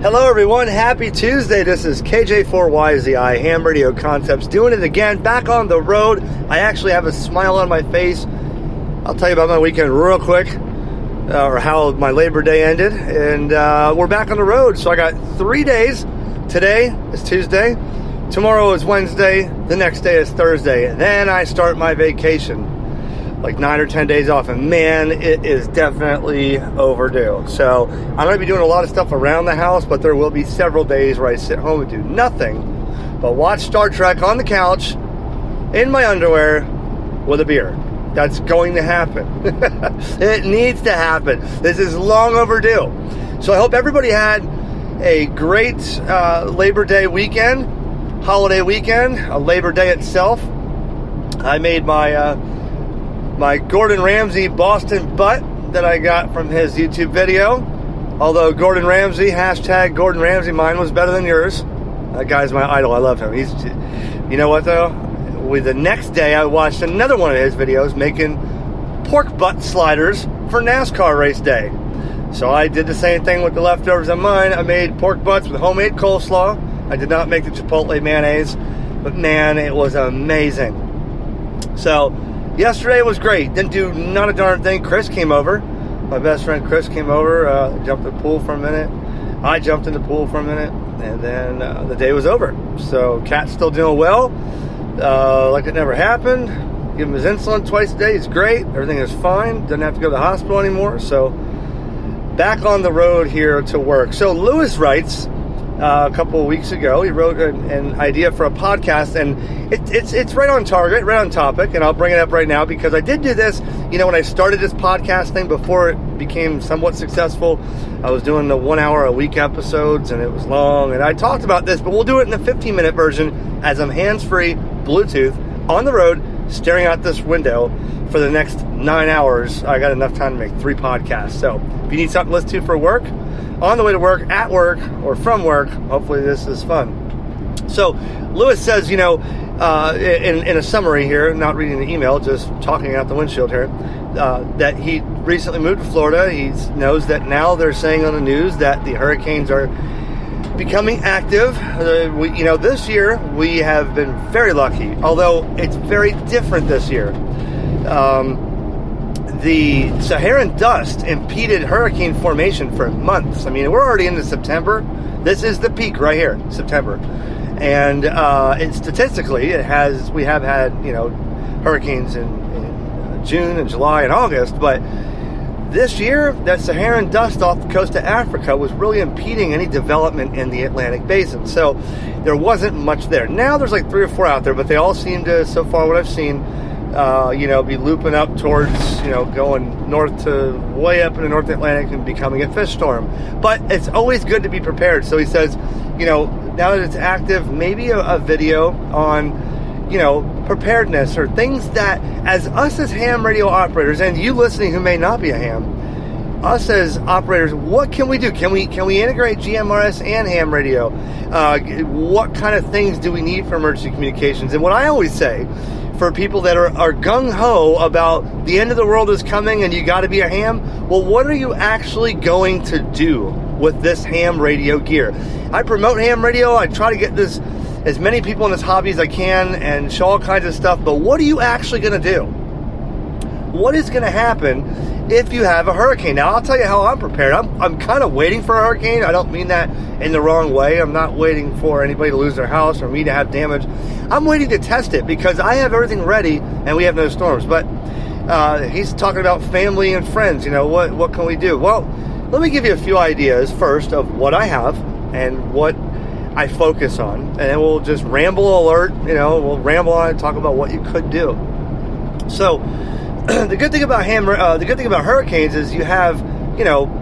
Hello everyone, happy Tuesday. This is KJ4YZI, HamRadioConcepts, doing it again, back on the road. I actually have a smile on my face. I'll tell you about my weekend real quick, or how my Labor Day ended, and we're back on the road. So I got 3 days. Today is Tuesday, tomorrow is Wednesday, the next day is Thursday, and then I start my vacation. Like 9 or 10 days off, and man, it is definitely overdue. So I'm going to be doing a lot of stuff around the house, but there will be several days where I sit home and do nothing but watch Star Trek on the couch in my underwear with a beer. That's going to happen. It needs to happen. This is long overdue. So I hope everybody had a great Labor Day weekend, holiday weekend, a Labor Day itself. I made my Gordon Ramsay Boston butt that I got from his YouTube video. Although Gordon Ramsay, hashtag Gordon Ramsay, mine was better than yours. That guy's my idol. I love him. He's, you know what though? The next day I watched another one of his videos making pork butt sliders for NASCAR race day. So I did the same thing with the leftovers of mine. I made pork butts with homemade coleslaw. I did not make the Chipotle mayonnaise, but man, it was amazing. So yesterday was great. Didn't do not a darn thing. Chris came over. My best friend Chris came over, jumped in the pool for a minute. I jumped in the pool for a minute, and then the day was over. So Cat's still doing well, like it never happened. Give him his insulin twice a day. He's great. Everything is fine. Doesn't have to go to the hospital anymore. So back on the road here to work. So Lewis writes, a couple of weeks ago, he wrote an idea for a podcast, and it's right on target, right on topic, and I'll bring it up right now because I did do this, when I started this podcast thing before it became somewhat successful. I was doing the 1 hour a week episodes, and it was long, and I talked about this, but we'll do it in the 15-minute version as I'm hands-free, Bluetooth, on the road, staring out this window for the next 9 hours. I got enough time to make 3 podcasts. So if you need something to listen to for work, on the way to work, at work, or from work, hopefully this is fun. So Lewis says, in a summary here, not reading the email, just talking out the windshield here, that he recently moved to Florida. He knows that now they're saying on the news that the hurricanes are becoming active. This year we have been very lucky, although it's very different this year. The Saharan dust impeded hurricane formation for months. I mean, we're already into September. This is the peak right here, September. And statistically, we have had, hurricanes in June and July and August. But this year, that Saharan dust off the coast of Africa was really impeding any development in the Atlantic basin. So there wasn't much there. Now there's like 3 or 4 out there, but they all seem to, so far what I've seen, be looping up towards, going north to way up in the North Atlantic and becoming a fish storm. But it's always good to be prepared. So he says, now that it's active, maybe a video on, preparedness or things that as ham radio operators, and you listening who may not be a ham, us as operators, what can we do? Can we integrate GMRS and ham radio? What kind of things do we need for emergency communications? And what I always say, for people that are gung-ho about the end of the world is coming and you got to be a ham, well, what are you actually going to do with this ham radio gear? I promote ham radio. I try to get as many people in this hobby as I can and show all kinds of stuff, but what are you actually going to do? What is going to happen if you have a hurricane? Now, I'll tell you how I'm prepared. I'm kind of waiting for a hurricane. I don't mean that in the wrong way. I'm not waiting for anybody to lose their house or me to have damage. I'm waiting to test it because I have everything ready and we have no storms. But he's talking about family and friends. What can we do? Well, let me give you a few ideas first of what I have and what I focus on. And then we'll just ramble alert. We'll ramble on and talk about what you could do. So the good thing about hurricanes is you have,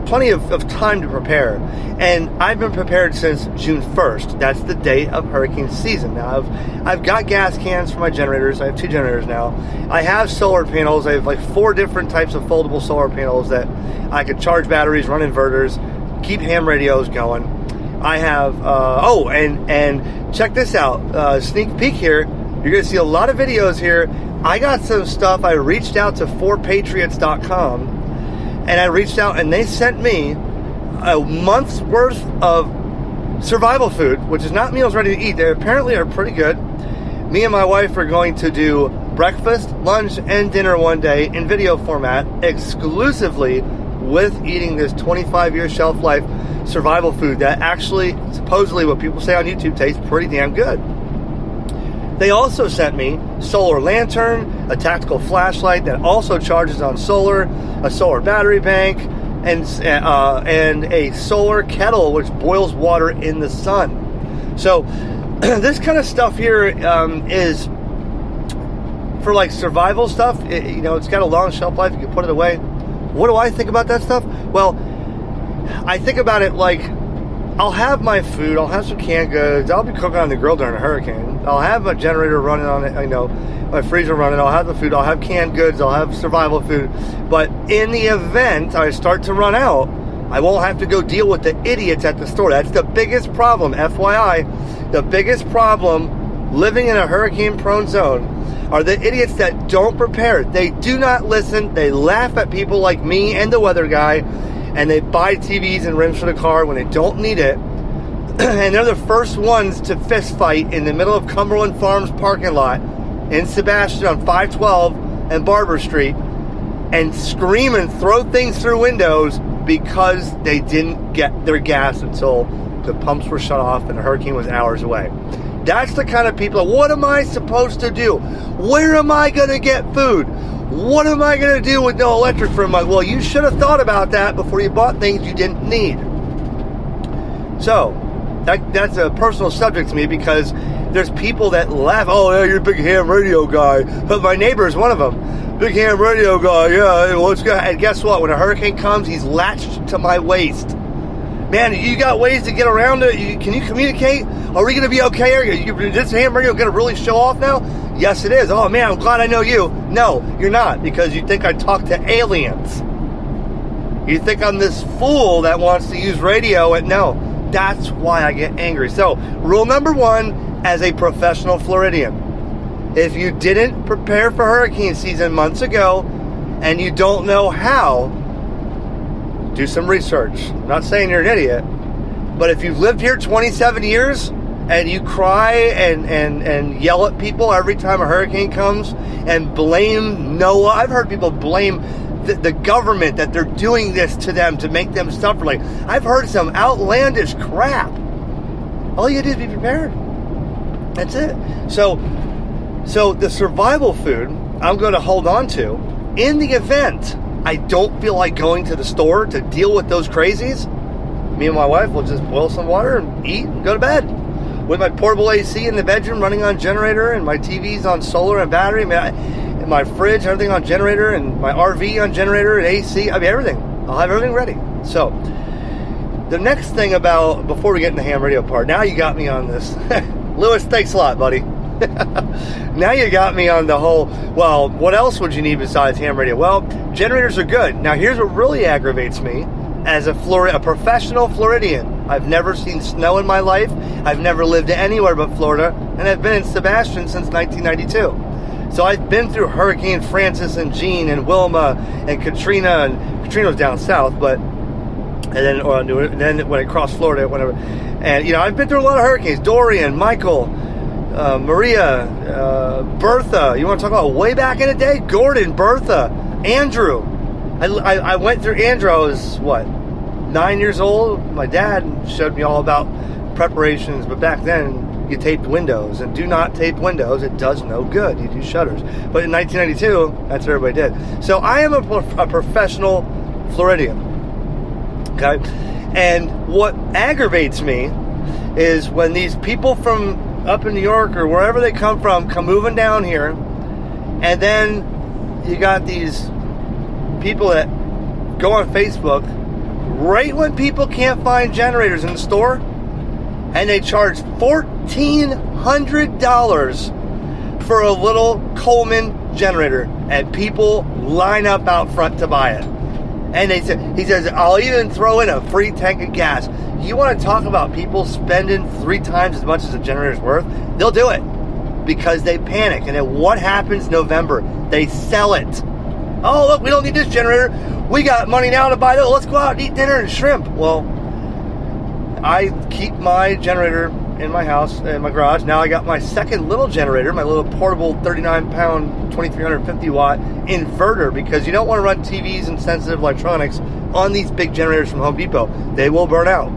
plenty of time to prepare. And I've been prepared since June 1st. That's the date of hurricane season. Now, I've got gas cans for my generators. I have 2 generators now. I have solar panels. I have like 4 different types of foldable solar panels that I could charge batteries, run inverters, keep ham radios going. I have, and check this out. Sneak peek here. You're going to see a lot of videos here. I got some stuff. I reached out to 4patriots.com, and I reached out, and they sent me a month's worth of survival food, which is not meals ready to eat. They apparently are pretty good. Me and my wife are going to do breakfast, lunch, and dinner one day in video format exclusively with eating this 25-year shelf life survival food that actually, supposedly what people say on YouTube, tastes pretty damn good. They also sent me solar lantern, a tactical flashlight that also charges on solar, a solar battery bank, and a solar kettle which boils water in the sun. So this kind of stuff here is for like survival stuff. It's got a long shelf life. You can put it away. What do I think about that stuff? Well, I think about it like I'll have my food, I'll have some canned goods, I'll be cooking on the grill during a hurricane, I'll have my generator running on it, my freezer running, I'll have the food, I'll have canned goods, I'll have survival food. But in the event I start to run out, I won't have to go deal with the idiots at the store. That's the biggest problem, FYI. The biggest problem living in a hurricane-prone zone are the idiots that don't prepare. They do not listen. They laugh at people like me and the weather guy, and they buy TVs and rims for the car when they don't need it. And they're the first ones to fist fight in the middle of Cumberland Farms parking lot in Sebastian on 512 and Barber Street and scream and throw things through windows because they didn't get their gas until the pumps were shut off and the hurricane was hours away. That's the kind of people. What am I supposed to do? Where am I going to get food? What am I going to do with no electric for a month? Well, you should have thought about that before you bought things you didn't need. So, that's a personal subject to me because there's people that laugh, oh, yeah, you're a big ham radio guy. But my neighbor is one of them. Big ham radio guy, yeah, what's good? And guess what? When a hurricane comes, he's latched to my waist. Man, you got ways to get around it? Can you communicate? Are we going to be okay? Is this ham radio going to really show off now? Yes, it is. Oh, man, I'm glad I know you. No, you're not, because you think I talk to aliens. You think I'm this fool that wants to use radio, and no, that's why I get angry. So, rule number one, as a professional Floridian, if you didn't prepare for hurricane season months ago, and you don't know how, do some research. I'm not saying you're an idiot, but if you've lived here 27 years and you cry and yell at people every time a hurricane comes and blame NOAA, I've heard people blame the government that they're doing this to them to make them suffer. Like, I've heard some outlandish crap. All you do is be prepared. That's it. So the survival food I'm going to hold on to in the event I don't feel like going to the store to deal with those crazies. Me and my wife will just boil some water and eat and go to bed. With my portable AC in the bedroom running on generator and my TVs on solar and battery, and my fridge, everything on generator, and my RV on generator and AC, everything. I'll have everything ready. So, the next thing about, before we get in the ham radio part, now you got me on this. Lewis, thanks a lot, buddy. Now you got me on the whole, well, what else would you need besides ham radio? Well, generators are good. Now, here's what really aggravates me as a professional Floridian. I've never seen snow in my life. I've never lived anywhere but Florida, and I've been in Sebastian since 1992. So I've been through Hurricane Francis and Jean and Wilma and Katrina, and Katrina was down south, but then when it crossed Florida, whatever. And I've been through a lot of hurricanes: Dorian, Michael, Maria, Bertha. You want to talk about way back in the day? Gordon, Bertha, Andrew. I went through Andrew. I was 9 years old. My dad showed me all about preparations, but back then you taped windows, and do not tape windows. It does no good. You do shutters. But in 1992, that's what everybody did. So I am a professional Floridian. Okay, and what aggravates me is when these people from up in New York or wherever they come moving down here, and then you got these people that go on Facebook right when people can't find generators in the store, and they charge $1,400 for a little Coleman generator, and people line up out front to buy it. And he says, I'll even throw in a free tank of gas. You want to talk about people spending 3 times as much as a generator's worth? They'll do it because they panic. And then what happens November? They sell it. Oh, look, we don't need this generator. We got money now to buy that. Let's go out and eat dinner and shrimp. Well, I keep my generator in my house, in my garage. Now I got my second little generator, my little portable 39-pound, 2350 watt inverter, because you don't want to run TVs and sensitive electronics on these big generators from Home Depot. They will burn out.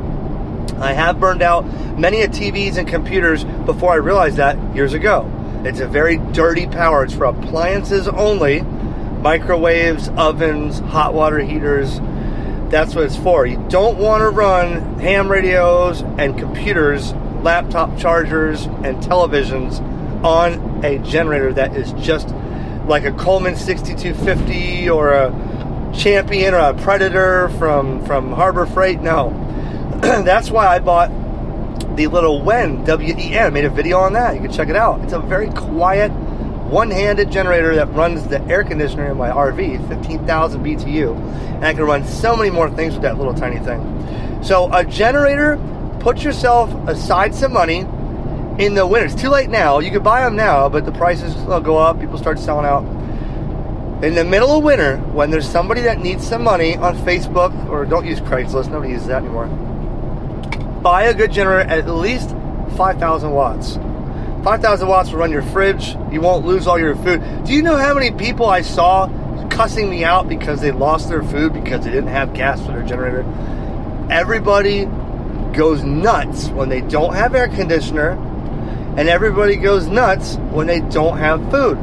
I have burned out many TVs and computers before I realized that years ago. It's a very dirty power. It's for appliances only. Microwaves, ovens, hot water heaters. That's what it's for. You don't want to run ham radios and computers, laptop chargers, and televisions on a generator that is just like a Coleman 6250 or a Champion or a Predator from Harbor Freight. No. That's why I bought the little WEN, W-E-N. I made a video on that. You can check it out. It's a very quiet, one-handed generator that runs the air conditioner in my RV, 15,000 BTU. And I can run so many more things with that little tiny thing. So a generator, put yourself aside some money in the winter. It's too late now. You can buy them now, but the prices will go up. People start selling out. In the middle of winter, when there's somebody that needs some money on Facebook, or don't use Craigslist, nobody uses that anymore, buy a good generator at least 5,000 watts. 5,000 watts will run your fridge. You won't lose all your food. Do you know how many people I saw cussing me out because they lost their food because they didn't have gas for their generator? Everybody goes nuts when they don't have air conditioner, and everybody goes nuts when they don't have food.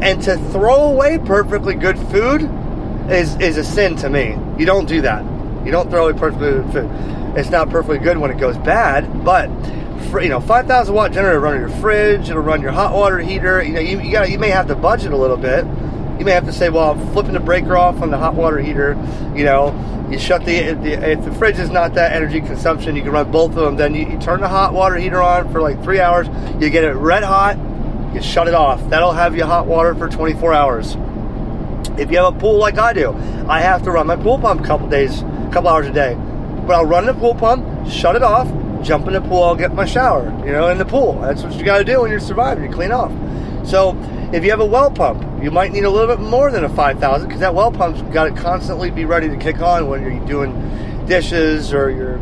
And to throw away perfectly good food is a sin to me. You don't do that. You don't throw away perfectly good food. It's not perfectly good when it goes bad, but 5,000 watt generator will run your fridge. It'll run your hot water heater. You may have to budget a little bit. You may have to say, well, I'm flipping the breaker off on the hot water heater. You shut if the fridge is not that energy consumption, you can run both of them. Then you turn the hot water heater on for like 3 hours. You get it red hot. You shut it off. That'll have you hot water for 24 hours. If you have a pool like I do, I have to run my pool pump a couple hours a day. But I'll run the pool pump, shut it off, jump in the pool, I'll get my shower, in the pool. That's what you got to do when you're surviving. You clean off. So if you have a well pump, you might need a little bit more than a 5,000, because that well pump's got to constantly be ready to kick on when you're doing dishes, or you're,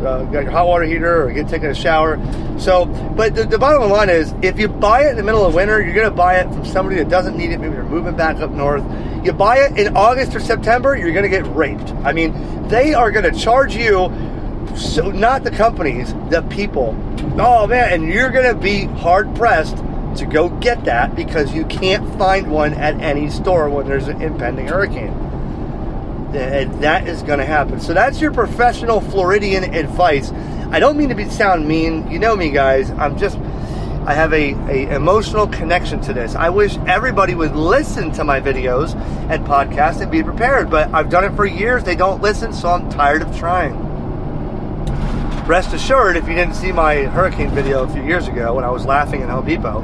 got your hot water heater, or you're taking a shower. So, but the bottom line is, if you buy it in the middle of winter, you're going to buy it from somebody that doesn't need it. Maybe they're moving back up north. You buy it in August or September, you're going to get raped. I mean, they are going to charge you, so not the companies, the people. Oh man, and you're going to be hard pressed to go get that, because you can't find one at any store when there's an impending hurricane. And that is going to happen. So that's your professional Floridian advice. I don't mean to sound mean. You know me, guys. I have a emotional connection to this. I wish everybody would listen to my videos and podcasts and be prepared, but I've done it for years. They don't listen, so I'm tired of trying. Rest assured, if you didn't see my hurricane video a few years ago when I was laughing at Home Depot,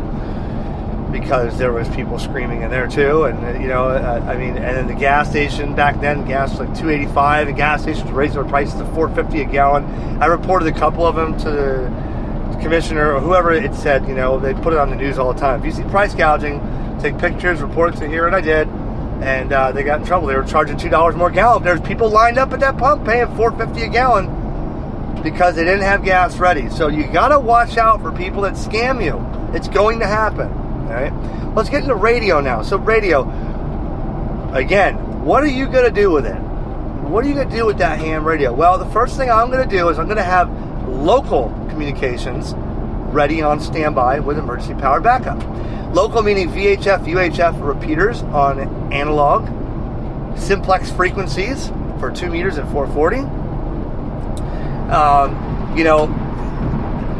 because there was people screaming in there too, and and then the gas station back then, gas was like $2.85, and gas stations raised their prices to $4.50 a gallon. I reported a couple of them to the commissioner or whoever. It said, they put it on the news all the time. If you see price gouging, take pictures, report it to here, and I did. And they got in trouble. They were charging $2 more a gallon. There's people lined up at that pump paying $4.50 a gallon because they didn't have gas ready. So you got to watch out for people that scam you. It's going to happen. All right, let's get into radio now. So radio, again, what are you going to do with it? What are you going to do with that ham radio? Well, the first thing I'm going to do is I'm going to have local communications ready on standby with emergency power backup. Local meaning VHF, UHF repeaters on analog, simplex frequencies for 2 meters at 440.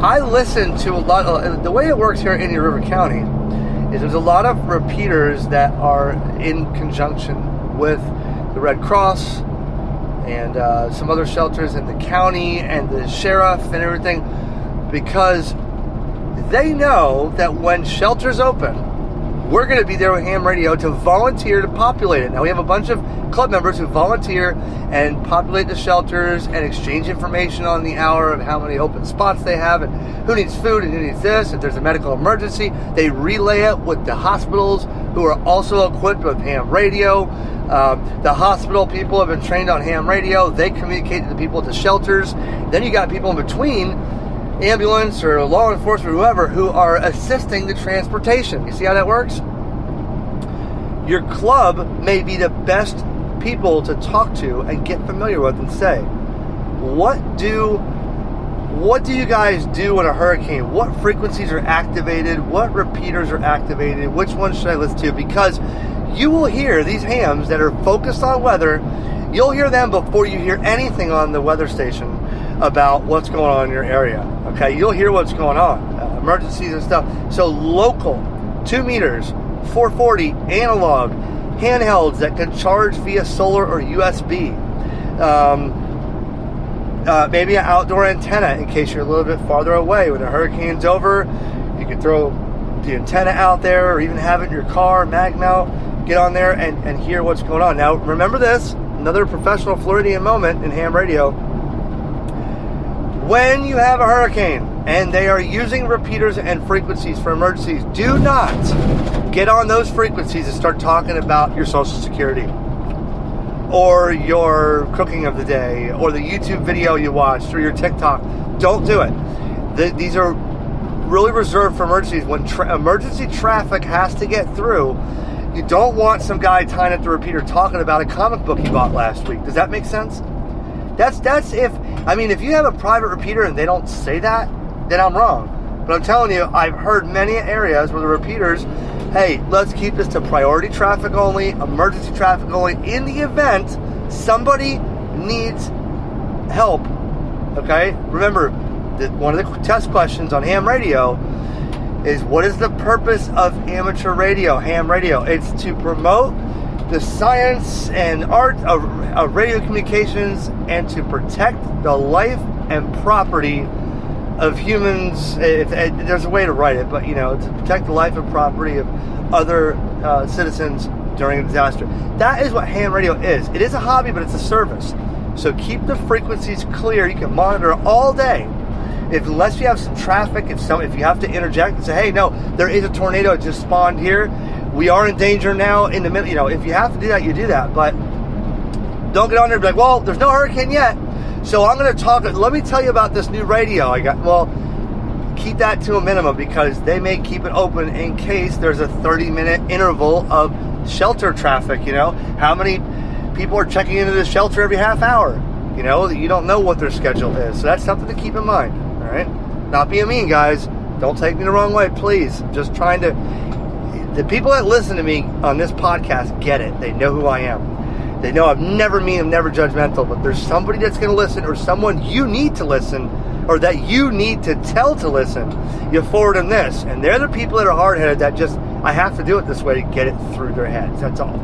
I listen to a lot of, the way it works here in Indian River County is there's a lot of repeaters that are in conjunction with the Red Cross and some other shelters in the county and the sheriff and everything, because they know that when shelters open, we're going to be there with ham radio to volunteer to populate it. Now, we have a bunch of club members who volunteer and populate the shelters and exchange information on the hour of how many open spots they have and who needs food and who needs this. If there's a medical emergency, they relay it with the hospitals who are also equipped with ham radio. The hospital people have been trained on ham radio. They communicate to the people at the shelters. Then you got people in between, ambulance or law enforcement, whoever, who are assisting the transportation. You see how that works? Your club may be the best people to talk to and get familiar with and say, what do you guys do in a hurricane? What frequencies are activated? What repeaters are activated? Which ones should I listen to? Because you will hear these hams that are focused on weather. You'll hear them before you hear anything on the weather station about what's going on in your area. Okay, you'll hear what's going on, emergencies and stuff. So local, 2 meters, 440, analog, handhelds that can charge via solar or USB. Maybe an outdoor antenna in case you're a little bit farther away. When the hurricane's over, you can throw the antenna out there or even have it in your car, mag mount, get on there and hear what's going on. Now, remember this, another professional Floridian moment in ham radio. When you have a hurricane and they are using repeaters and frequencies for emergencies, do not get on those frequencies and start talking about your Social Security or your cooking of the day or the YouTube video you watched or your TikTok. Don't do it. These are really reserved for emergencies. When emergency traffic has to get through, you don't want some guy tying up the repeater talking about a comic book he bought last week. Does that make sense? That's if you have a private repeater and they don't say that, then I'm wrong. But I'm telling you, I've heard many areas where the repeaters, hey, let's keep this to priority traffic only, emergency traffic only, in the event somebody needs help. Okay? Remember, one of the test questions on ham radio is, what is the purpose of amateur radio, ham radio? It's to promote the science and art of radio communications and to protect the life and property of humans. There's a way to write it, but to protect the life and property of other citizens during a disaster. That is what ham radio is. It is a hobby, but it's a service. So keep the frequencies clear. You can monitor all day. Unless you have some traffic, if you have to interject and say, hey, no, there is a tornado that just spawned here. We are in danger now in the middle. If you have to do that, you do that. But don't get on there and be like, well, there's no hurricane yet, so I'm going to talk. Let me tell you about this new radio I got. Well, keep that to a minimum because they may keep it open in case there's a 30-minute interval of shelter traffic. How many people are checking into the shelter every half hour? You don't know what their schedule is. So that's something to keep in mind. All right? Not being mean, guys. Don't take me the wrong way, please. I'm just trying to... The people that listen to me on this podcast get it. They know who I am. They know I'm never mean, I'm never judgmental, but there's somebody that's going to listen or someone you need to listen or that you need to tell to listen. You forward them this. And they're the people that are hard-headed that just, I have to do it this way to get it through their heads. That's all.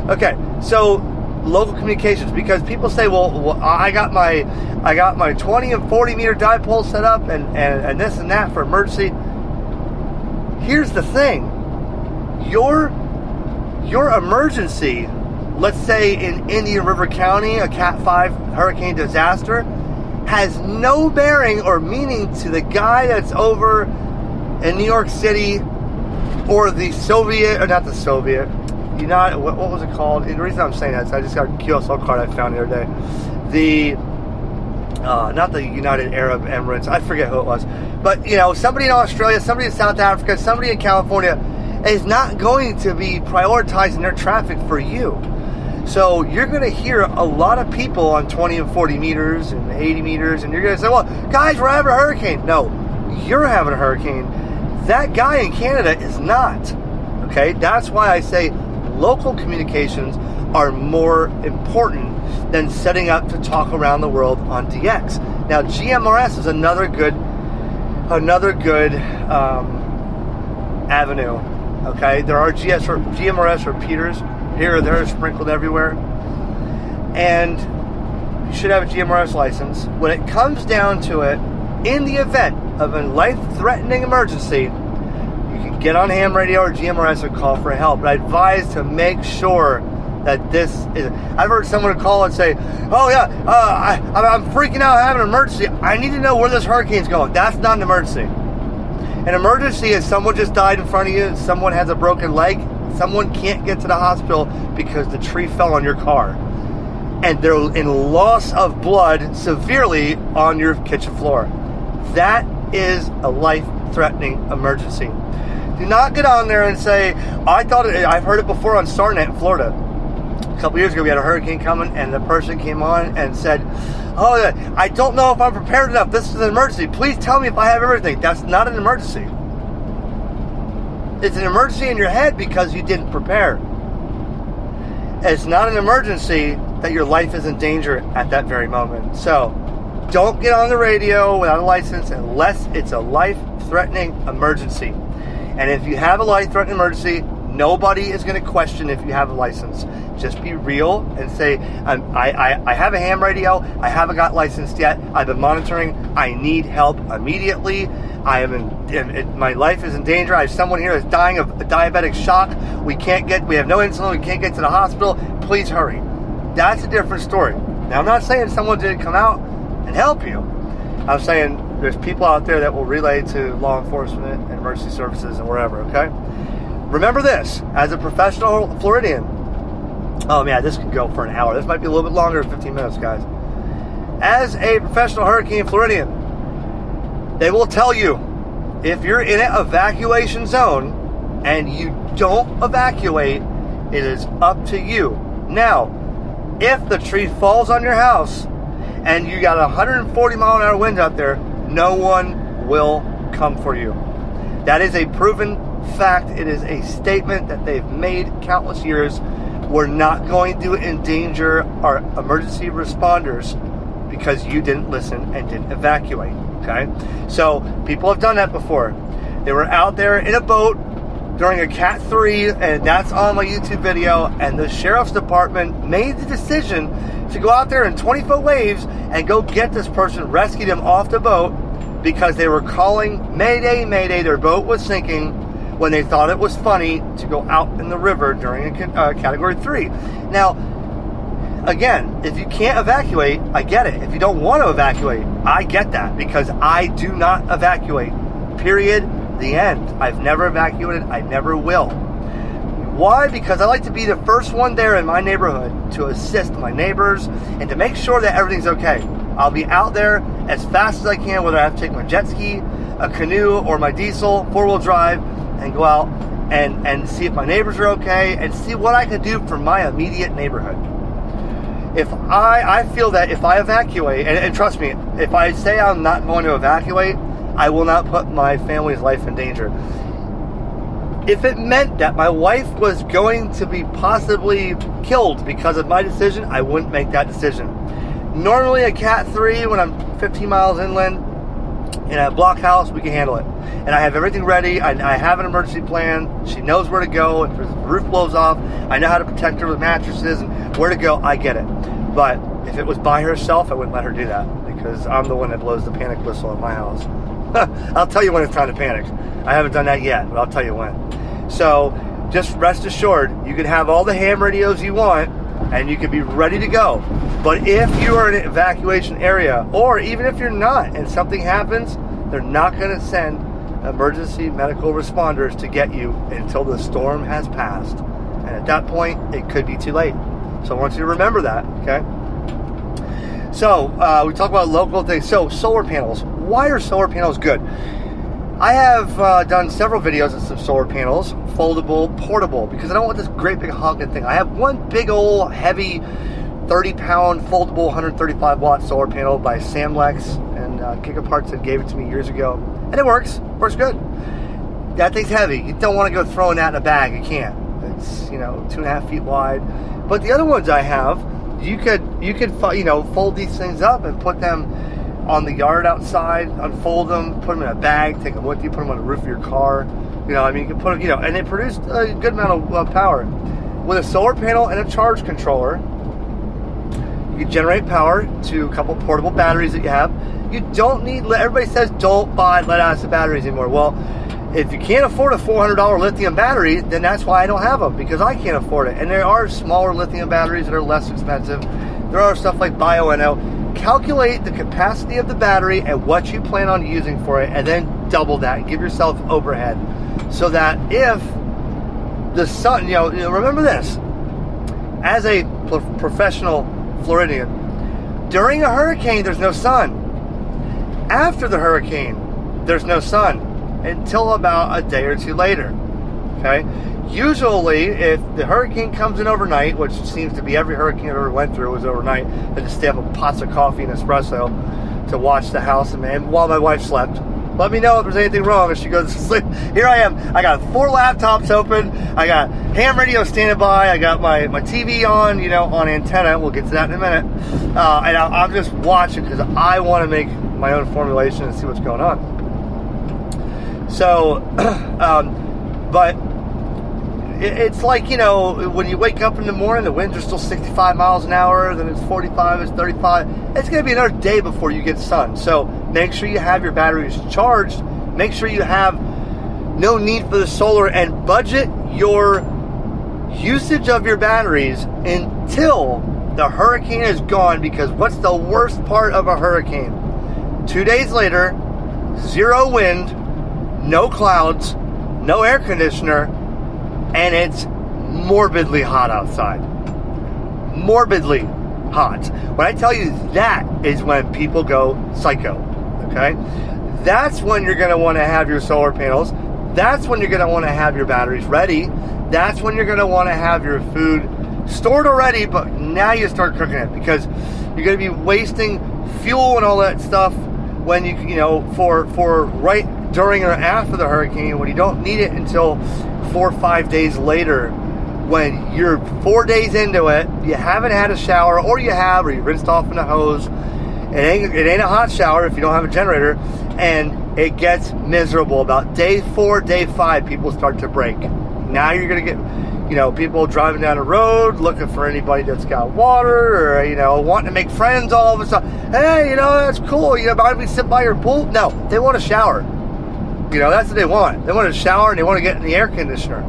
Okay, so local communications, because people say, well, I got my 20 and 40 meter dipole set up and this and that for emergency. Here's the thing. Your emergency, let's say in Indian River County, a Cat 5 hurricane disaster, has no bearing or meaning to the guy that's over in New York City or the Soviet, or not the Soviet, United, what was it called? And the reason I'm saying that is I just got a QSL card I found the other day. Not the United Arab Emirates, I forget who it was. But, somebody in Australia, somebody in South Africa, somebody in California is not going to be prioritizing their traffic for you. So you're going to hear a lot of people on 20 and 40 meters and 80 meters, and you're going to say, well, guys, we're having a hurricane. No, you're having a hurricane. That guy in Canada is not. Okay? That's why I say local communications are more important than setting up to talk around the world on DX. Now, GMRS is another good avenue. Okay, there are GMRS repeaters here or there sprinkled everywhere, and you should have a GMRS license. When it comes down to it, in the event of a life-threatening emergency, you can get on ham radio or GMRS and call for help. But I advise to make sure that this is... I've heard someone call and say, oh yeah, I'm freaking out, having an emergency. I need to know where this hurricane's going. That's not an emergency. An emergency is someone just died in front of you, someone has a broken leg, someone can't get to the hospital because the tree fell on your car, and they're in loss of blood severely on your kitchen floor. That is a life-threatening emergency. Do not get on there and say, I've heard it before on StarNet in Florida. A couple years ago, we had a hurricane coming, and the person came on and said, oh, I don't know if I'm prepared enough. This is an emergency. Please tell me if I have everything. That's not an emergency. It's an emergency in your head because you didn't prepare. It's not an emergency that your life is in danger at that very moment. So, don't get on the radio without a license unless it's a life-threatening emergency. And if you have a life-threatening emergency, nobody is going to question if you have a license. Just be real and say, I have a ham radio. I haven't got licensed yet. I've been monitoring. I need help immediately. I am my life is in danger. I have someone here that's dying of a diabetic shock. We have no insulin. We can't get to the hospital. Please hurry. That's a different story. Now, I'm not saying someone didn't come out and help you. I'm saying there's people out there that will relay to law enforcement and emergency services and wherever, okay? Remember this, as a professional Floridian, oh man, this could go for an hour. This might be a little bit longer than 15 minutes, guys. As a professional hurricane Floridian, they will tell you, if you're in an evacuation zone and you don't evacuate, it is up to you. Now, if the tree falls on your house and you got a 140 mile an hour wind out there, no one will come for you. That is a proven fact. It is a statement that they've made countless years. We're not going to endanger our emergency responders because you didn't listen and didn't evacuate. Okay? So people have done that before. They were out there in a boat during a Cat 3, and that's on my YouTube video, and the sheriff's department made the decision to go out there in 20-foot waves and go get this person, rescue them off the boat because they were calling Mayday, Mayday. Their boat was sinking when they thought it was funny to go out in the river during a Category 3. Now, again, if you can't evacuate, I get it. If you don't want to evacuate, I get that because I do not evacuate. Period. The end. I've never evacuated. I never will. Why? Because I like to be the first one there in my neighborhood to assist my neighbors and to make sure that everything's okay. I'll be out there as fast as I can, whether I have to take my jet ski, a canoe, or my diesel, 4-wheel drive, and go out and see if my neighbors are okay and see what I can do for my immediate neighborhood. If I feel that if I evacuate, and trust me, if I say I'm not going to evacuate, I will not put my family's life in danger. If it meant that my wife was going to be possibly killed because of my decision, I wouldn't make that decision. Normally a Cat 3, when I'm 15 miles inland in a blockhouse, we can handle it. And I have everything ready. I have an emergency plan. She knows where to go. If the roof blows off, I know how to protect her with mattresses and where to go. I get it. But if it was by herself, I wouldn't let her do that because I'm the one that blows the panic whistle at my house. I'll tell you when it's time to panic. I haven't done that yet, but I'll tell you when. So just rest assured, you can have all the ham radios you want and you can be ready to go. But if you are in an evacuation area, or even if you're not and something happens, they're not going to send emergency medical responders to get you until the storm has passed. And at that point, it could be too late. So I want you to remember that, okay? So we talk about local things. So solar panels. Why are solar panels good? I have done several videos of some solar panels, foldable, portable, because I don't want this great big honking thing. I have one big old heavy 30-pound foldable 135 watt solar panel by Samlex, and Gigaparts that gave it to me years ago, and it works good. That thing's heavy. You don't want to go throwing that in a bag. You can't. It's 2.5 feet wide. But the other ones I have, you could fold these things up and put them on the yard outside, unfold them, put them in a bag, take them with you, put them on the roof of your car. You can put them, and they produce a good amount of power. With a solar panel and a charge controller, you can generate power to a couple portable batteries that you have. You don't need, everybody says don't buy lead acid batteries anymore. Well, if you can't afford a $400 lithium battery, then that's why I don't have them, because I can't afford it. And there are smaller lithium batteries that are less expensive. There are stuff like BioNO. Calculate the capacity of the battery and what you plan on using for it, and then double that and give yourself overhead, so that if the sun, remember this. As a professional Floridian, during a hurricane, there's no sun. After the hurricane, there's no sun until about a day or two later. Okay? Usually, if the hurricane comes in overnight, which seems to be every hurricane I ever went through was overnight, I just stay up with pots of coffee and espresso to watch the house, and while my wife slept. Let me know if there's anything wrong as she goes to sleep. Here I am. I got 4 laptops open. I got ham radio standing by. I got my TV on, on antenna. We'll get to that in a minute. And I'm just watching because I want to make my own formulation and see what's going on. So, but it's like, when you wake up in the morning, the winds are still 65 miles an hour, then it's 45, it's 35. It's going to be another day before you get sun. So make sure you have your batteries charged. Make sure you have no need for the solar, and budget your usage of your batteries until the hurricane is gone, because what's the worst part of a hurricane? 2 days later, 0 wind, no clouds, no air conditioner, and it's morbidly hot outside. Morbidly hot. When I tell you that is when people go psycho, okay? That's when you're going to want to have your solar panels. That's when you're going to want to have your batteries ready. That's when you're going to want to have your food stored already, but now you start cooking it, because you're going to be wasting fuel and all that stuff when for right during or after the hurricane, when you don't need it until 4 or 5 days later, when you're 4 days into it, you haven't had a shower, or you rinsed off in a hose. It ain't a hot shower if you don't have a generator, and it gets miserable. About day 4, day 5, people start to break. Now you're going to get, people driving down the road looking for anybody that's got water, or, wanting to make friends all of a sudden. Hey, that's cool. Might we sit by your pool? No, they want a shower. That's what they want. They want a shower, and they want to get in the air conditioner.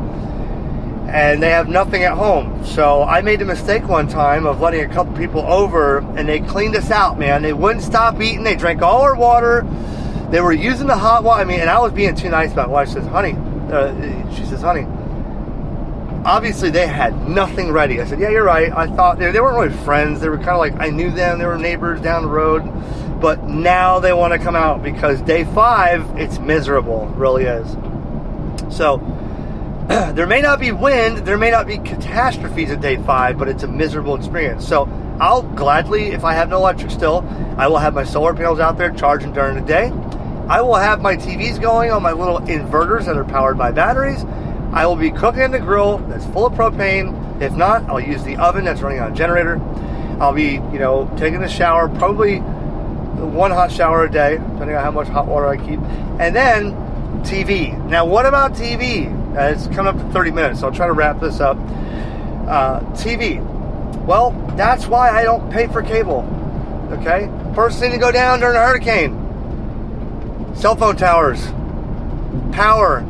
And they have nothing at home. So I made the mistake one time of letting a couple people over, and they cleaned us out, man. They wouldn't stop eating. They drank all our water. They were using the hot water. And I was being too nice about it. My wife says, honey, obviously they had nothing ready. I said, yeah, you're right. I thought they weren't really friends. They were kind of like, I knew them. They were neighbors down the road. But now they want to come out, because day 5, it's miserable. It really is. So there may not be wind, there may not be catastrophes at day 5, but it's a miserable experience. So I'll gladly, if I have no electric still, I will have my solar panels out there charging during the day. I will have my TVs going on my little inverters that are powered by batteries. I will be cooking in the grill that's full of propane. If not, I'll use the oven that's running on a generator. I'll be, taking a shower, probably 1 hot shower a day, depending on how much hot water I keep. And then TV. Now, what about TV? It's coming up to 30 minutes, so I'll try to wrap this up. TV. Well, that's why I don't pay for cable. Okay? First thing to go down during a hurricane. Cell phone towers. Power.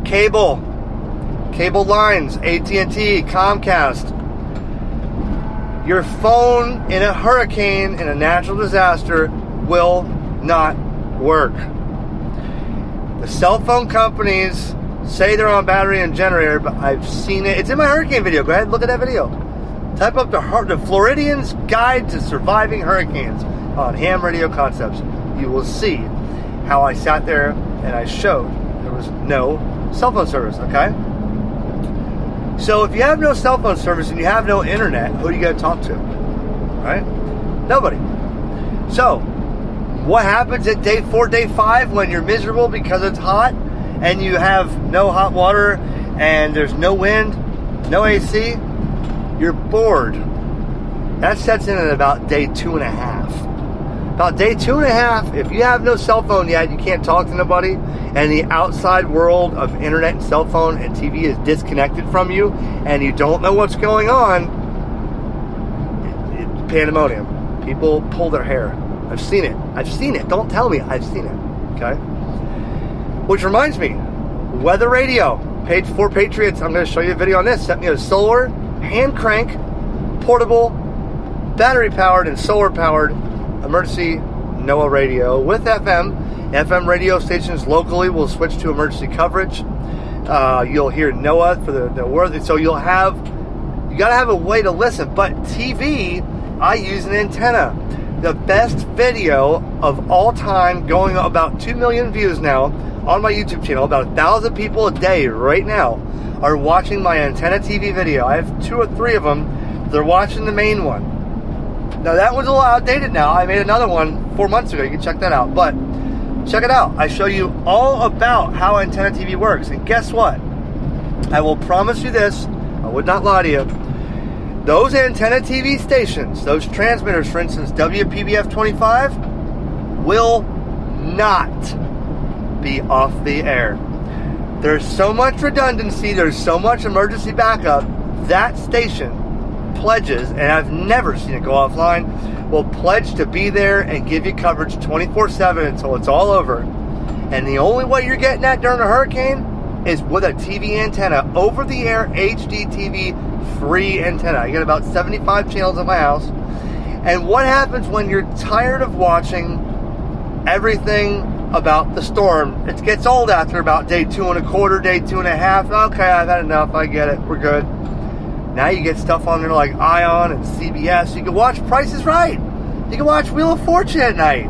Cable lines. AT&T, Comcast. Your phone in a hurricane, in a natural disaster, will not work. The cell phone companies say they're on battery and generator, but I've seen it. It's in my hurricane video. Go ahead and look at that video. Type up the Floridian's Guide to Surviving Hurricanes on HamRadioConcepts. You will see how I sat there and I showed there was no cell phone service, okay? So if you have no cell phone service and you have no internet, who do you got to talk to? Right? Nobody. So what happens at day 4, day 5 when you're miserable because it's hot and you have no hot water and there's no wind, no AC? You're bored. That sets in at about day 2.5. About day 2.5, if you have no cell phone yet, you can't talk to nobody, and the outside world of internet and cell phone and TV is disconnected from you, and you don't know what's going on, it's pandemonium. People pull their hair. I've seen it. Don't tell me. I've seen it. Okay? Which reminds me, weather radio, page 4 Patriots. I'm going to show you a video on this. Sent me a solar, hand crank, portable, battery powered and solar powered emergency NOAA radio with FM. FM radio stations locally will switch to emergency coverage. You'll hear Noah for the word. So you got to have a way to listen. But TV, I use an antenna. The best video of all time, going about 2 million views now on my YouTube channel. About 1,000 people a day right now are watching my antenna TV video. I have 2 or 3 of them. They're watching the main one. Now that one's a little outdated now. I made another one 4 months ago. You can check that out. But check it out. I show you all about how antenna TV works. And guess what? I will promise you this. I would not lie to you. Those antenna TV stations, those transmitters, for instance, WPBF 25, will not be off the air. There's so much redundancy, there's so much emergency backup. That station pledges, and I've never seen it go offline, will pledge to be there and give you coverage 24/7 until it's all over. And the only way you're getting that during a hurricane is with a TV antenna, over-the-air HD TV free antenna. I get about 75 channels at my house. And what happens when you're tired of watching everything about the storm? It gets old after about day 2 1/4, day 2 1/2. Okay, I've had enough. I get it. We're good. Now you get stuff on there like Ion and CBS. You can watch Price is Right. You can watch Wheel of Fortune at night.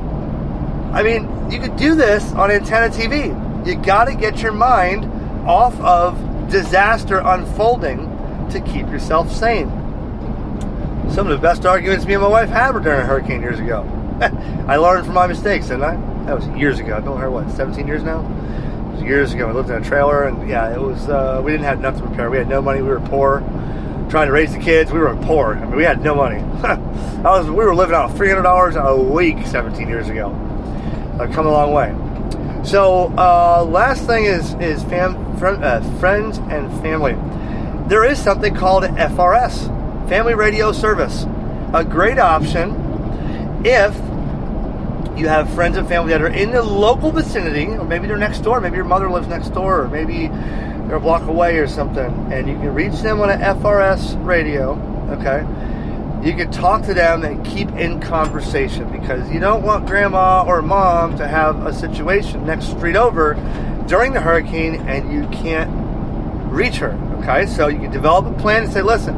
I mean, you could do this on antenna TV. You got to get your mind off of disaster unfolding to keep yourself sane. Some of the best arguments me and my wife had were during a hurricane years ago. I learned from my mistakes, didn't I? That was years ago. I've known her, 17 years now? It was years ago. We lived in a trailer, and yeah, it was, we didn't have enough to prepare. We had no money. We were poor. Trying to raise the kids, we were poor. I mean, we had no money. We were living out $300 a week 17 years ago. I've come a long way. So, last thing is friends and family. There is something called FRS, Family Radio Service. A great option if you have friends and family that are in the local vicinity, or maybe they're next door, maybe your mother lives next door, or maybe they're a block away or something, and you can reach them on an FRS radio, okay? You can talk to them and keep in conversation, because you don't want grandma or mom to have a situation next street over during the hurricane and you can't reach her, okay? So you can develop a plan and say, listen,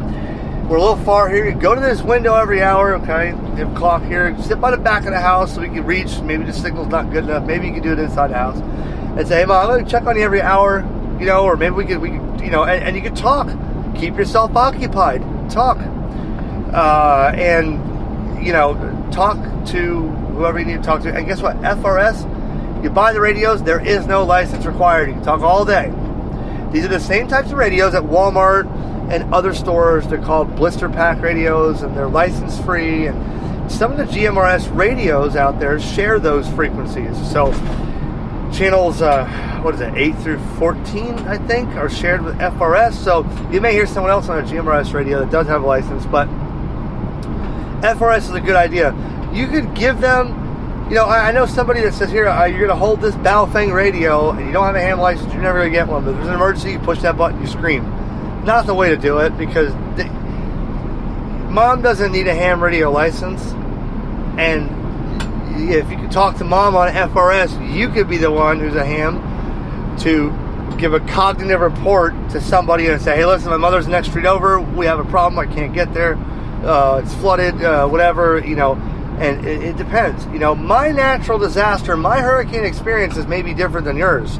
we're a little far here. You go to this window every hour, okay? You have a clock here. Sit by the back of the house so we can reach. Maybe the signal's not good enough. Maybe you can do it inside the house. And say, hey, Mom, let me check on you every hour, or maybe we could, and you can talk. Keep yourself occupied. Talk. Talk to whoever you need to talk to. And guess what? FRS, you buy the radios, there is no license required. You can talk all day. These are the same types of radios at Walmart and other stores. They're called blister pack radios, and they're license free. And some of the GMRS radios out there share those frequencies. So channels, 8 through 14, I think, are shared with FRS. So you may hear someone else on a GMRS radio that does have a license, but FRS is a good idea. You could give them, I know somebody that says, here, you're going to hold this Baofeng radio, and you don't have a ham license, you're never going to get one, but if there's an emergency, you push that button, you scream. Not the way to do it, because Mom doesn't need a ham radio license, and if you could talk to Mom on FRS, you could be the one who's a ham to give a cognitive report to somebody and say, hey, listen, my mother's the next street over, we have a problem, I can't get there, it's flooded, whatever, and it depends. My natural disaster, my hurricane experiences may be different than yours.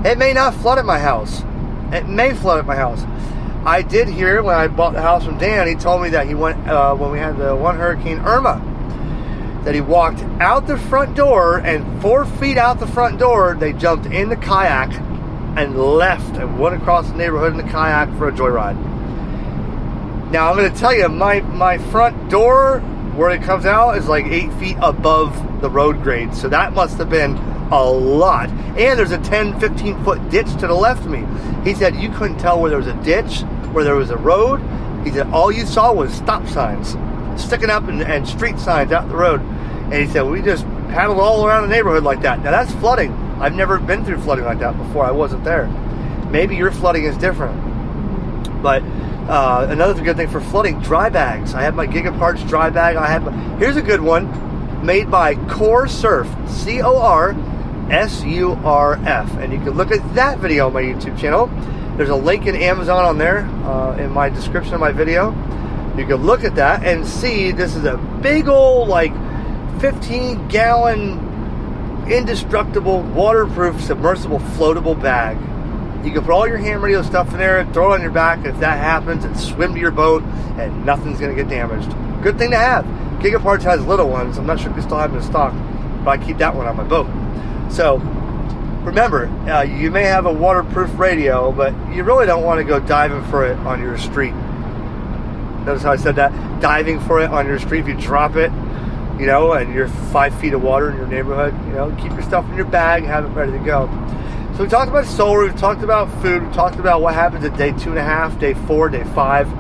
It may not flood at my house. It may flood at my house. I did hear when I bought the house from Dan, he told me that he went, when we had the one Hurricane Irma, that he walked out the front door, and 4 feet out the front door, they jumped in the kayak and left and went across the neighborhood in the kayak for a joyride. Now, I'm going to tell you, my front door, where it comes out, is like 8 feet above the road grade. So that must have been a lot. And there's a 10, 15 foot ditch to the left of me. He said you couldn't tell where there was a ditch, where there was a road. He said all you saw was stop signs sticking up and street signs out the road. And he said we just paddled all around the neighborhood like that. Now that's flooding. I've never been through flooding like that before. I wasn't there. Maybe your flooding is different. But another good thing for flooding, dry bags. I have my Gigaparts dry bag. Here's a good one, made by Core Surf, COR SURF. And you can look at that video on my YouTube channel. There's a link in Amazon on there in my description of my video. You can look at that and see this is a big old 15-gallon indestructible waterproof submersible floatable bag. You can put all your ham radio stuff in there, throw it on your back. If that happens, and swim to your boat and nothing's going to get damaged. Good thing to have. Gigaparts has little ones. I'm not sure if they still have them in stock, but I keep that one on my boat. So remember, you may have a waterproof radio, but you really don't want to go diving for it on your street. Notice how I said that? Diving for it on your street. If you drop it, and you're 5 feet of water in your neighborhood, keep your stuff in your bag, have it ready to go. So we talked about solar, we've talked about food, we've talked about what happens at day 2.5, day 4, day 5.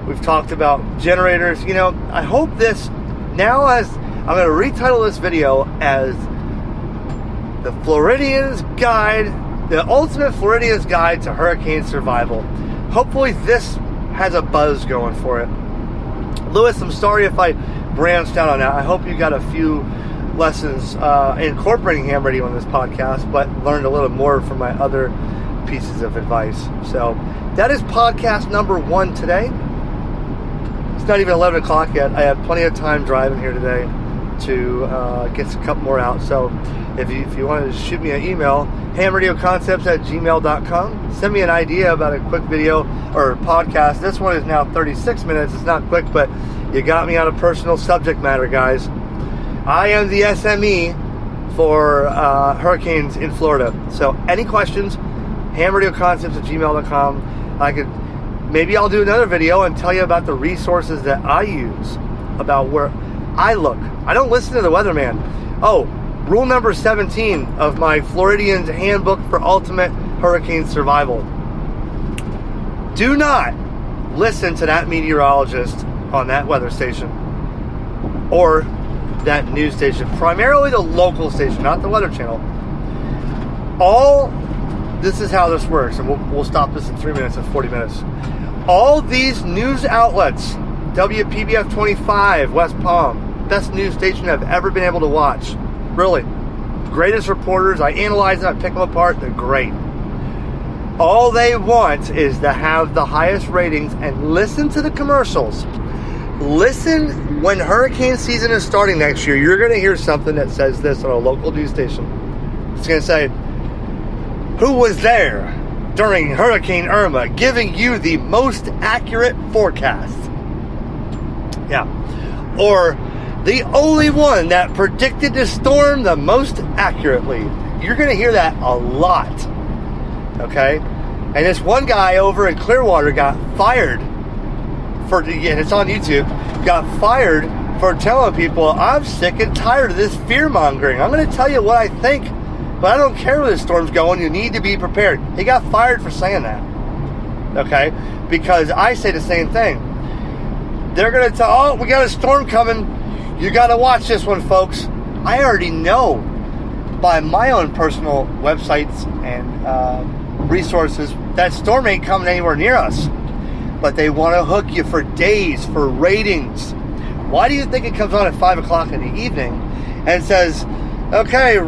We've talked about generators. I hope this, now as I'm going to retitle this video as the Floridian's Guide, the Ultimate Floridian's Guide to Hurricane Survival. Hopefully this has a buzz going for it. Lewis, I'm sorry if I branched out on that. I hope you got a few lessons incorporating ham radio in this podcast, but learned a little more from my other pieces of advice. So that is podcast number 1 today. It's not even 11 o'clock yet. I have plenty of time driving here today to get a couple more out. So if you want to shoot me an email, HamRadioConcepts@gmail.com. Send me an idea about a quick video or podcast. This one is now 36 minutes. It's not quick, but you got me on a personal subject matter, guys. I am the SME for hurricanes in Florida. So any questions, HamRadioConcepts@gmail.com. Maybe I'll do another video and tell you about the resources that I use, about where I look. I don't listen to the weatherman. Oh, rule number 17 of my Floridian's Handbook for Ultimate Hurricane Survival. Do not listen to that meteorologist on that weather station or that news station. Primarily the local station, not the Weather Channel. This is how this works, and we'll stop this in 3 minutes and 40 minutes. All these news outlets, WPBF 25, West Palm, best news station I've ever been able to watch. Really. Greatest reporters. I analyze them, I pick them apart. They're great. All they want is to have the highest ratings and listen to the commercials. Listen, when hurricane season is starting next year, you're going to hear something that says this on a local news station. It's going to say, who was there during Hurricane Irma giving you the most accurate forecast? Yeah. Or the only one that predicted the storm the most accurately. You're going to hear that a lot. Okay? And this one guy over in Clearwater got fired and it's on YouTube, got fired for telling people, I'm sick and tired of this fear-mongering. I'm going to tell you what I think, but I don't care where the storm's going. You need to be prepared. He got fired for saying that. Okay? Because I say the same thing. They're going to tell, we got a storm coming. You got to watch this one, folks. I already know by my own personal websites and resources that storm ain't coming anywhere near us. But they want to hook you for days, for ratings. Why do you think it comes on at 5 o'clock in the evening and says, okay,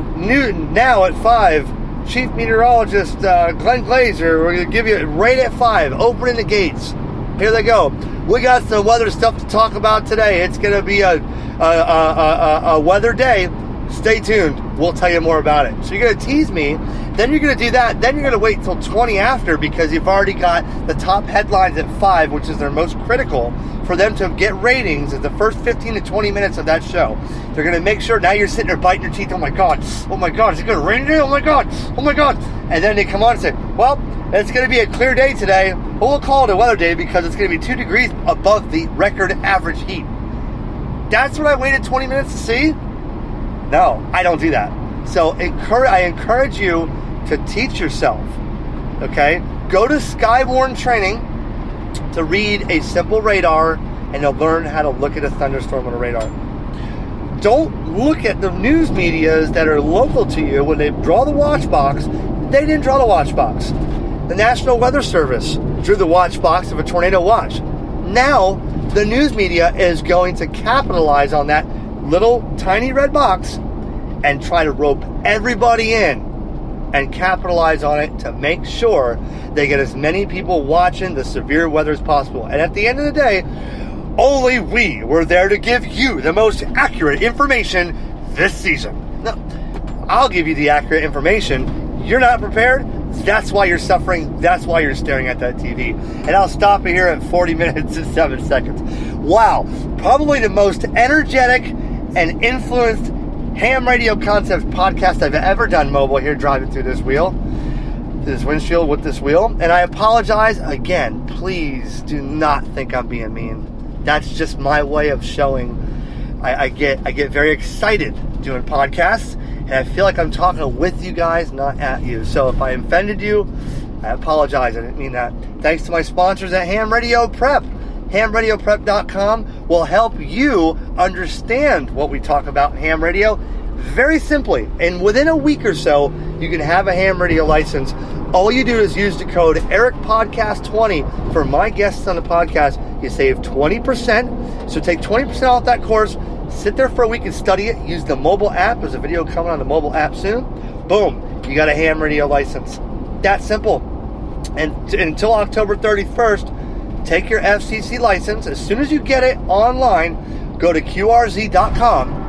now at 5, Chief Meteorologist Glenn Glazer, we're going to give you right at 5, opening the gates. Here they go. We got some weather stuff to talk about today. It's going to be a weather day. Stay tuned. We'll tell you more about it. So you're going to tease me. Then you're going to do that. Then you're going to wait till 20 after because you've already got the top headlines at 5, which is their most critical for them to get ratings at the first 15 to 20 minutes of that show. They're going to make sure now you're sitting there biting your teeth. Oh my God, is it going to rain today? Oh my God. And then they come on and say, well, it's going to be a clear day today. But we'll call it a weather day because it's going to be 2 degrees above the record average heat. That's what I waited 20 minutes to see? No, I don't do that. So I encourage you to teach yourself, okay? Go to Skywarn training to read a simple radar, and you'll learn how to look at a thunderstorm on a radar. Don't look at the news medias that are local to you when they draw the watch box. They didn't draw the watch box. The National Weather Service drew the watch box of a tornado watch. Now, the news media is going to capitalize on that little tiny red box and try to rope everybody in and capitalize on it to make sure they get as many people watching the severe weather as possible. And at the end of the day, only we were there to give you the most accurate information this season. No, I'll give you the accurate information. You're not prepared. That's why you're suffering. That's why you're staring at that TV. And I'll stop it here at 40 minutes and 7 seconds. Wow. Probably the most energetic and influenced Ham Radio Concepts podcast I've ever done mobile here driving through this windshield with this wheel. And I apologize again. Please do not think I'm being mean. That's just my way of showing. I get very excited doing podcasts, and I feel like I'm talking with you guys, not at you. So if I offended you, I apologize. I didn't mean that. Thanks to my sponsors at Ham Radio Prep. HamRadioPrep.com will help you understand what we talk about in ham radio very simply. And within a week or so, you can have a ham radio license. All you do is use the code EricPodcast20 for my guests on the podcast. You save 20%. So take 20% off that course. Sit there for a week and study it. Use the mobile app. There's a video coming on the mobile app soon. Boom. You got a ham radio license. That simple. And until October 31st, take your FCC license. As soon as you get it online, go to QRZ.com.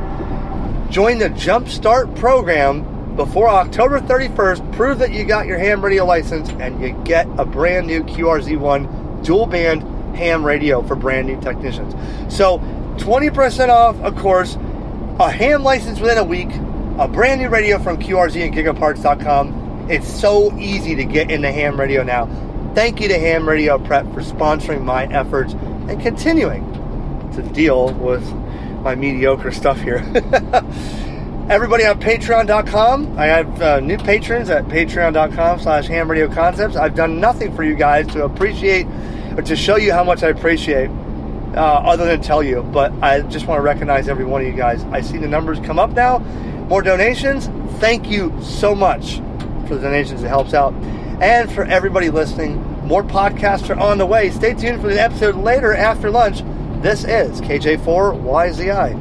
Join the Jumpstart program before October 31st. Prove that you got your ham radio license, and you get a brand new QRZ1 dual band ham radio for brand new technicians. So 20% off, of course, a ham license within a week, a brand new radio from QRZ and gigaparts.com. It's so easy to get into ham radio now. Thank you to Ham Radio Prep for sponsoring my efforts and continuing to deal with my mediocre stuff here. Everybody on Patreon.com. I have new patrons at Patreon.com/HamRadioConcepts. I've done nothing for you guys to appreciate or to show you how much I appreciate, other than tell you. But I just want to recognize every one of you guys. I see the numbers come up now. More donations. Thank you so much for the donations. It helps out. And for everybody listening, more podcasts are on the way. Stay tuned for the episode later after lunch. This is KJ4YZI.